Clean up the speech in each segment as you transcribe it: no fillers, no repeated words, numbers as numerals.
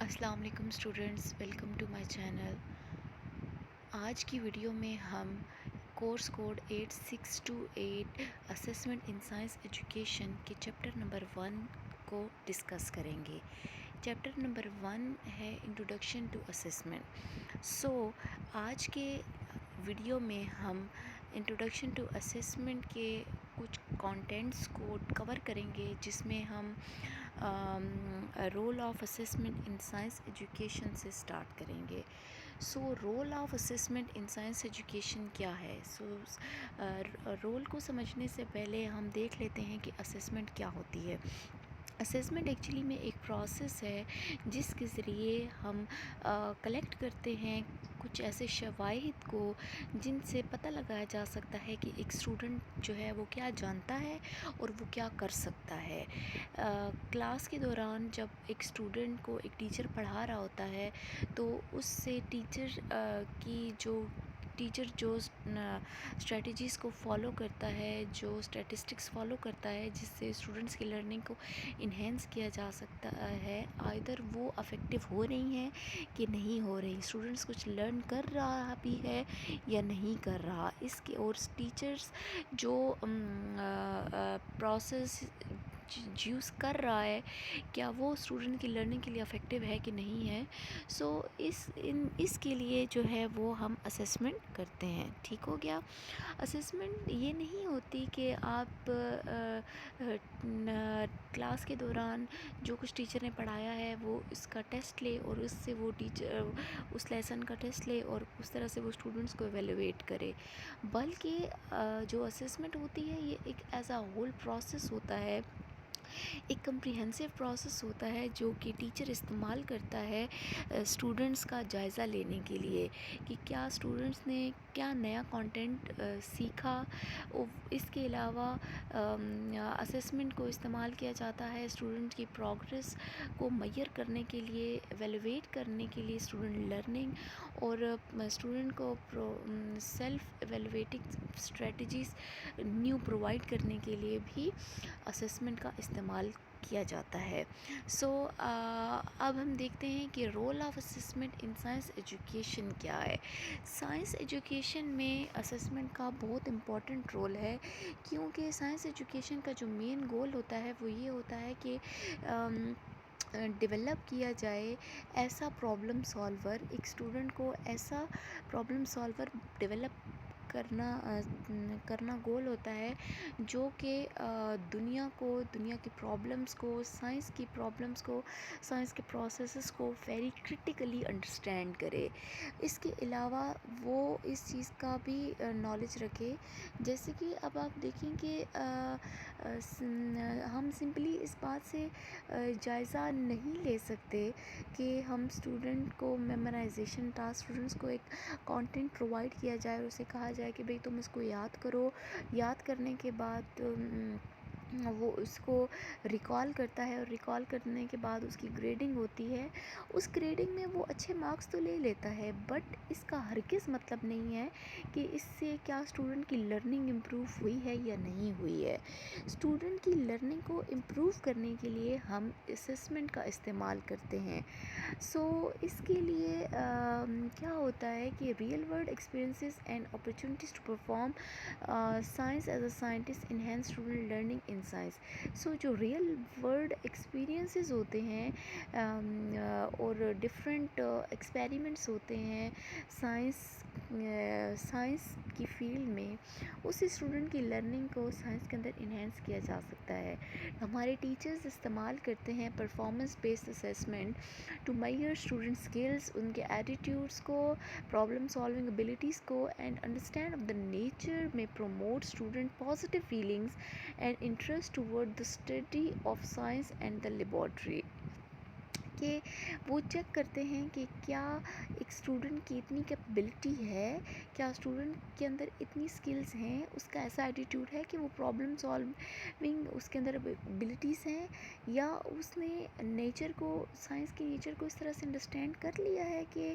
السلام علیکم students, welcome to my channel. آج کی ویڈیو میں ہم course code 8628 assessment in science education کے چیپٹر نمبر 1 کو ڈسکس کریں گے۔ چیپٹر نمبر 1 ہے انٹروڈکشن ٹو اسسمنٹ۔ آج کے ویڈیو میں ہم انٹروڈکشن ٹو اسسمنٹ کے کچھ کانٹینٹس کو کور کریں گے، جس میں ہم role of assessment in science education سے سٹارٹ کریں گے۔ Role of assessment in science education کیا ہے؟ رول کو سمجھنے سے پہلے ہم دیکھ لیتے ہیں کہ اسسمنٹ کیا ہوتی ہے۔ اسسمنٹ ایکچولی میں ایک پروسیس ہے جس کے ذریعے ہم کلیکٹ کرتے ہیں کچھ ایسے شواہد کو جن سے پتہ لگایا جا سکتا ہے کہ ایک اسٹوڈنٹ جو ہے وہ کیا جانتا ہے اور وہ کیا کر سکتا ہے۔ کلاس کے دوران جب ایک اسٹوڈنٹ کو ایک ٹیچر پڑھا رہا ہوتا ہے تو اس سے ٹیچر جو اسٹریٹجیز کو فالو کرتا ہے، جو اسٹیٹسٹکس فالو کرتا ہے، جس سے اسٹوڈنٹس کی لرننگ کو انہینس کیا جا سکتا ہے، آئدر وہ افیکٹو ہو رہی ہیں کہ نہیں ہو رہی، اسٹوڈنٹس کچھ لرن کر رہا بھی ہے یا نہیں کر رہا، اس کے اور ٹیچرس جو پروسیس یوز کر رہا ہے کیا وہ اسٹوڈنٹ کی لرننگ کے لیے افیکٹو ہے کہ نہیں ہے۔ اس کے لیے جو ہے وہ ہم اسسمنٹ کرتے ہیں۔ ٹھیک ہو گیا۔ اسسمنٹ یہ نہیں ہوتی کہ آپ کلاس کے دوران جو کچھ ٹیچر نے پڑھایا ہے وہ اس کا ٹیسٹ لے اور اس سے وہ ٹیچر اس لیسن کا ٹیسٹ لے اور اس طرح سے وہ اسٹوڈنٹس کو ایویلویٹ کرے، بلکہ جو اسسمنٹ ہوتی ہے یہ ایک ایز اے ہول پروسیس ہوتا ہے، ایک کمپریہنسو پروسیس ہوتا ہے جو کہ ٹیچر استعمال کرتا ہے اسٹوڈنٹس کا جائزہ لینے کے لیے کہ کیا اسٹوڈنٹس نے کیا نیا کانٹینٹ سیکھا۔ اس کے علاوہ اسسمنٹ کو استعمال کیا جاتا ہے اسٹوڈنٹ کی پروگریس کو میئر کرنے کے لیے، ایویلویٹ کرنے کے لیے اسٹوڈنٹ لرننگ اور اسٹوڈنٹ کو self evaluating strategies new provide کرنے کے لیے بھی اسسمنٹ کا استعمال کیا جاتا ہے۔ اب ہم دیکھتے ہیں کہ role of assessment in science education کیا ہے۔ سائنس ایجوکیشن میں اسسمنٹ کا بہت امپورٹنٹ رول ہے، کیونکہ سائنس ایجوکیشن کا جو مین گول ہوتا ہے وہ یہ ہوتا ہے کہ ڈیولپ کیا جائے ایسا پرابلم سالور، ایک اسٹوڈنٹ کو ایسا پرابلم سالور ڈیولپ کرنا گول ہوتا ہے جو کہ دنیا کی پرابلمس کو، سائنس کی پرابلمس کو، سائنس کے پروسیسز کو ویری کرٹیکلی انڈرسٹینڈ کرے۔ اس کے علاوہ وہ اس چیز کا بھی نالج رکھے، جیسے کہ اب آپ دیکھیں کہ ہم سمپلی اس بات سے جائزہ نہیں لے سکتے کہ ہم اسٹوڈنٹ کو میمورائزیشن ٹاسک، اسٹوڈنٹس کو ایک کانٹینٹ پرووائڈ کیا جائے اور اسے کہا جائے کہ بھئی تم اس کو یاد کرو، یاد کرنے کے بعد وہ اس کو ریکال کرتا ہے اور ریکال کرنے کے بعد اس کی گریڈنگ ہوتی ہے۔ اس گریڈنگ میں وہ اچھے مارکس تو لے لیتا ہے، بٹ اس کا ہرگز مطلب نہیں ہے کہ اس سے کیا اسٹوڈنٹ کی لرننگ امپروو ہوئی ہے یا نہیں ہوئی ہے۔ اسٹوڈنٹ کی لرننگ کو امپروو کرنے کے لیے ہم اسسمنٹ کا استعمال کرتے ہیں۔ اس کے لیے کیا ہوتا ہے کہ real world experiences and opportunities to perform science as a scientist enhance student learning in science. جو ریئل ورلڈ ایکسپیرئنسز ہوتے ہیں اور ڈفرینٹ ایکسپیریمنٹس ہوتے ہیں سائنس کی فیلڈ میں، اس اسٹوڈنٹ کی لرننگ کو سائنس کے اندر انہینس کیا جا سکتا ہے۔ ہمارے ٹیچرز استعمال کرتے ہیں performance based assessment to measure student skills, ان کے ایٹیٹیوڈس کو، پرابلم سالونگ ابیلٹیز کو and understand of the nature میں promote student positive feelings and interest toward the study of science and the laboratory, کہ وہ چیک کرتے ہیں کہ کیا ایک اسٹوڈنٹ کی اتنی کیپبلٹی ہے، کیا اسٹوڈنٹ کے اندر اتنی اسکلز ہیں، اس کا ایسا ایٹیٹیوڈ ہے کہ وہ پرابلم سالونگ اس کے اندر ابیلٹیز ہیں، یا اس نے نیچر کو، سائنس کی نیچر کو اس طرح سے انڈرسٹینڈ کر لیا ہے کہ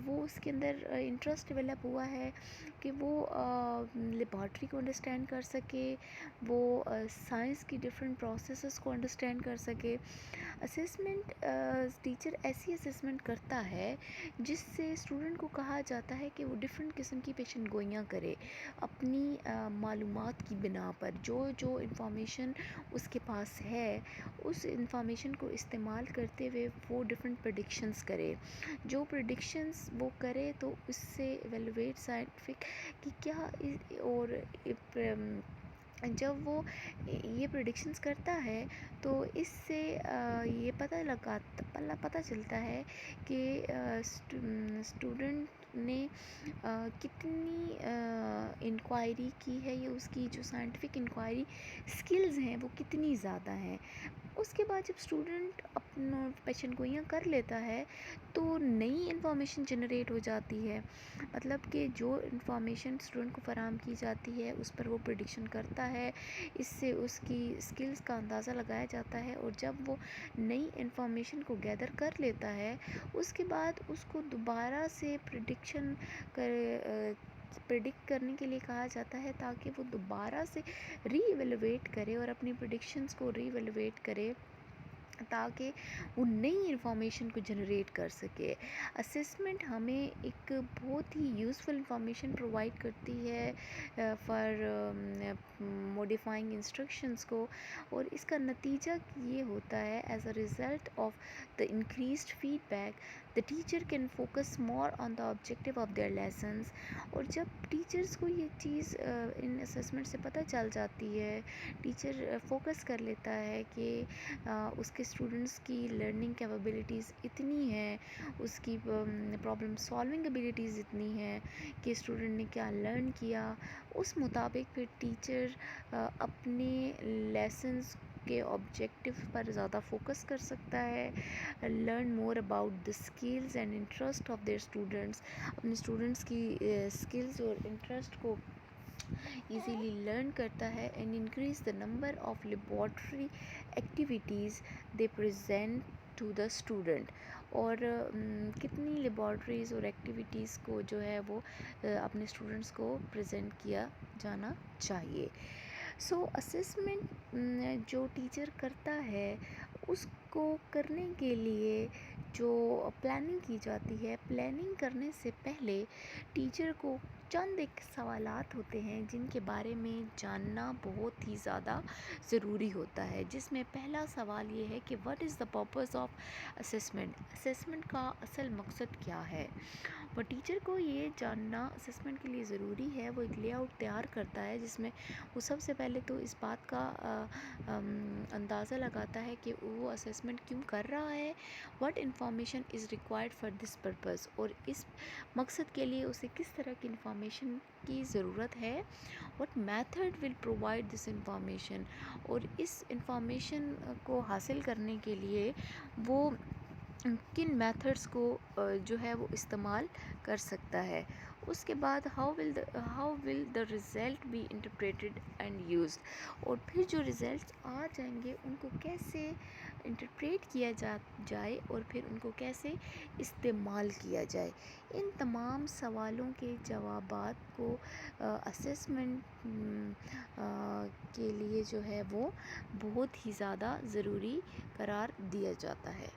وہ اس کے اندر انٹرسٹ ڈیولپ ہوا ہے کہ وہ لیبارٹری کو انڈرسٹینڈ کر سکے، وہ سائنس کی ڈفرینٹ پروسیسز کو انڈرسٹینڈ کر سکے۔ اسسمنٹ ٹیچر ایسی اسسمنٹ کرتا ہے جس سے اسٹوڈنٹ کو کہا جاتا ہے کہ وہ ڈفرینٹ قسم کی پیشن گوئیاں کرے اپنی معلومات کی بنا پر. جو انفارمیشن اس کے پاس ہے اس انفارمیشن کو استعمال کرتے ہوئے وہ ڈفرینٹ پریڈکشنز کرے. جو پریڈکشنز وہ کرے تو اس سے ایویلویٹ سائنٹیفک کہ کیا اور جب وہ یہ پریڈکشنز کرتا ہے تو اس سے یہ پتہ چلتا ہے کہ اسٹوڈنٹ نے کتنی انکوائری کی ہے یا اس کی جو سائنٹیفک انکوائری اسکلز ہیں وہ کتنی زیادہ ہیں. اس کے بعد جب اسٹوڈنٹ اپنا پیشن گوئیاں کر لیتا ہے تو نئی انفارمیشن جنریٹ ہو جاتی ہے. مطلب کہ جو انفارمیشن اسٹوڈنٹ کو فراہم کی جاتی ہے اس پر وہ پریڈکشن کرتا ہے. اس سے اس کی اسکلز کا اندازہ لگایا جاتا ہے اور جب وہ نئی انفارمیشن کو گیدر کر لیتا ہے اس کے بعد اس کو دوبارہ سے پریڈکٹ کرنے کے لیے کہا جاتا ہے تاکہ وہ دوبارہ سے ری ایویلویٹ کرے اور اپنی پریڈکشنز کو ری ایویلویٹ کرے تاکہ وہ نئی انفارمیشن کو جنریٹ کر سکے. اسسمنٹ ہمیں ایک بہت ہی یوزفل انفارمیشن پرووائڈ کرتی ہے فار موڈیفائنگ انسٹرکشنز کو اور اس کا نتیجہ یہ ہوتا ہے as a result of the increased feed back the teacher can focus more on the objective of their lessons. اور جب ٹیچرز کو یہ چیز ان اسسمنٹ سے پتہ چل جاتی ہے ٹیچر فوکس کر لیتا ہے کہ اس کے اسٹوڈنٹس کی لرننگ کیپیبلٹیز اتنی ہیں اس کی پرابلم سالونگ ایبیلٹیز اتنی ہیں کہ اسٹوڈنٹ نے کیا لرن کیا اس مطابق پھر ٹیچر اپنے لیسنس کے آبجیکٹیو پر زیادہ فوکس کر سکتا ہے. Learn more about the skills and interest of their students. اپنے اسٹوڈنٹس کی اسکلز اور انٹرسٹ کو ایزیلی لرن کرتا ہے and increase the number of laboratory activities they present to the student. اور کتنی لیبارٹریز اور ایکٹیویٹیز کو جو ہے وہ اپنے اسٹوڈنٹس کو پریزنٹ کیا جانا چاہیے. سو اسسمنٹ جو ٹیچر کرتا ہے اس کو کرنے کے لیے جو پلاننگ کی جاتی ہے پلاننگ کرنے سے پہلے ٹیچر کو چند ایک سوالات ہوتے ہیں جن کے بارے میں جاننا بہت ہی زیادہ ضروری ہوتا ہے. جس میں پہلا سوال یہ ہے کہ what is the purpose of assessment. Assessment کا اصل مقصد کیا ہے. وہ ٹیچر کو یہ جاننا اسسمنٹ کے لیے ضروری ہے. وہ ایک لے آؤٹ تیار کرتا ہے جس میں وہ سب سے پہلے تو اس بات کا اندازہ لگاتا ہے کہ وہ اسسمنٹ کیوں کر رہا ہے. What information is required for this purpose. اور اس مقصد کے لیے اسے کس طرح کی انفارمیشن کی ضرورت ہے. What method will provide this information. اور اس انفارمیشن کو حاصل کرنے کے لیے وہ کن میتھڈس کو جو ہے وہ استعمال کر سکتا ہے. اس کے بعد how will the result be interpreted and used. اور پھر جو ریزلٹس آ جائیں گے ان کو کیسے انٹرپریٹ کیا جائے اور پھر ان کو کیسے استعمال کیا جائے. ان تمام سوالوں کے جوابات کو اسسمنٹ کے لیے جو ہے وہ بہت ہی زیادہ ضروری قرار دیا جاتا ہے.